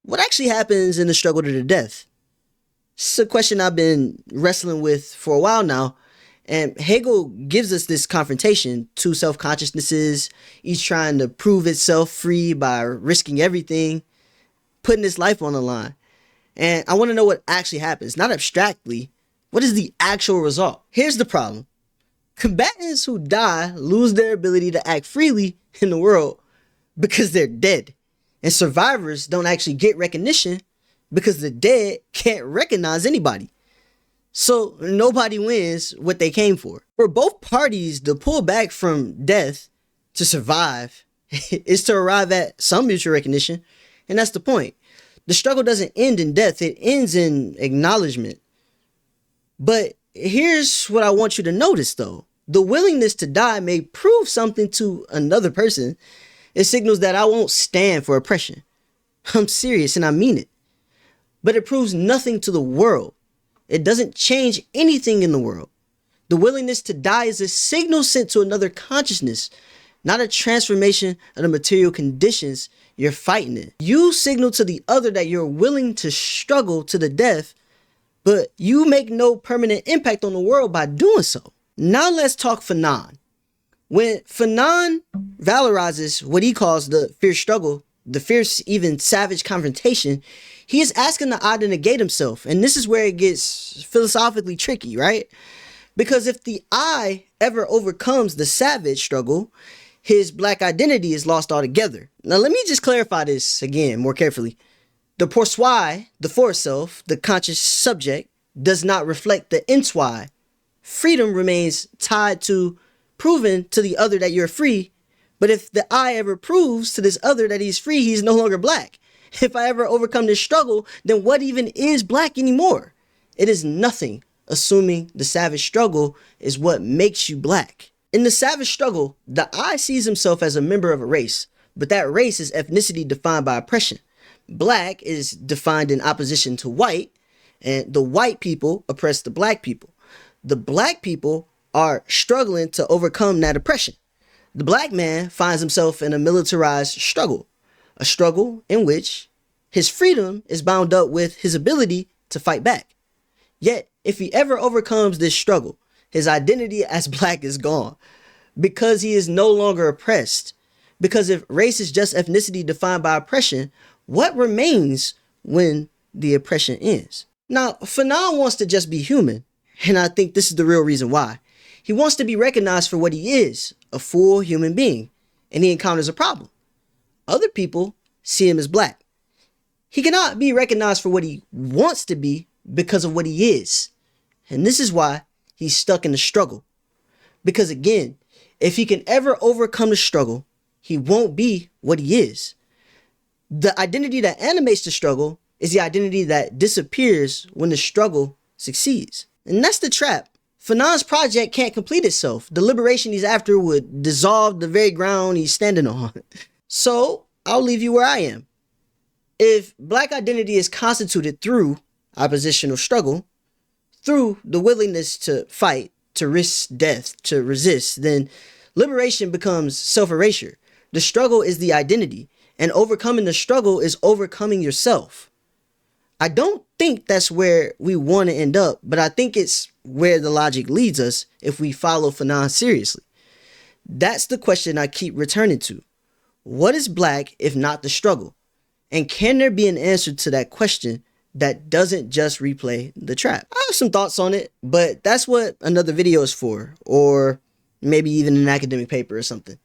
What actually happens in the struggle to the death? It's a question I've been wrestling with for a while now. And Hegel gives us this confrontation, two self-consciousnesses, each trying to prove itself free by risking everything, putting its life on the line. And I want to know what actually happens, not abstractly. What is the actual result? Here's the problem. Combatants who die lose their ability to act freely in the world because they're dead. And survivors don't actually get recognition because the dead can't recognize anybody. So nobody wins what they came for. For both parties, the pull back from death to survive is to arrive at some mutual recognition. And that's the point. The struggle doesn't end in death. It ends in acknowledgement. But here's what I want you to notice though. The willingness to die may prove something to another person. It signals that I won't stand for oppression. I'm serious and I mean it. But it proves nothing to the world. It doesn't change anything in the world. The willingness to die is a signal sent to another consciousness, not a transformation of the material conditions you're fighting in. You signal to the other that you're willing to struggle to the death, but you make no permanent impact on the world by doing so. Now let's talk Fanon. When Fanon valorizes what he calls the fierce struggle, the fierce, even savage confrontation, he is asking the I to negate himself. And this is where it gets philosophically tricky, right? Because if the I ever overcomes the savage struggle, his black identity is lost altogether. Now, let me just clarify this again more carefully. The pour soi, the for self, the conscious subject, does not reflect the in soi. Freedom remains tied to proving to the other that you're free. But if the I ever proves to this other that he's free, he's no longer black. If I ever overcome this struggle, then what even is black anymore? It is nothing, assuming the savage struggle is what makes you black. In the savage struggle, the I sees himself as a member of a race, but that race is ethnicity defined by oppression. Black is defined in opposition to white, and the white people oppress the black people. The black people are struggling to overcome that oppression. The black man finds himself in a militarized struggle, a struggle in which his freedom is bound up with his ability to fight back. Yet, if he ever overcomes this struggle, his identity as black is gone because he is no longer oppressed. Because if race is just ethnicity defined by oppression, what remains when the oppression ends? Now, Fanon wants to just be human, and I think this is the real reason why. He wants to be recognized for what he is, a full human being, and he encounters a problem. Other people see him as black. He cannot be recognized for what he wants to be because of what he is. And this is why he's stuck in the struggle. Because again, if he can ever overcome the struggle, he won't be what he is. The identity that animates the struggle is the identity that disappears when the struggle succeeds. And that's the trap. Fanon's project can't complete itself. The liberation he's after would dissolve the very ground he's standing on. So I'll leave you where I am. If black identity is constituted through oppositional struggle, through the willingness to fight, to risk death, to resist, then liberation becomes self-erasure. The struggle is the identity, and overcoming the struggle is overcoming yourself. I don't think that's where we want to end up, but I think it's where the logic leads us if we follow Fanon seriously. That's the question I keep returning to. What is black if not the struggle? And can there be an answer to that question that doesn't just replay the trap? I have some thoughts on it, but that's what another video is for, or maybe even an academic paper or something.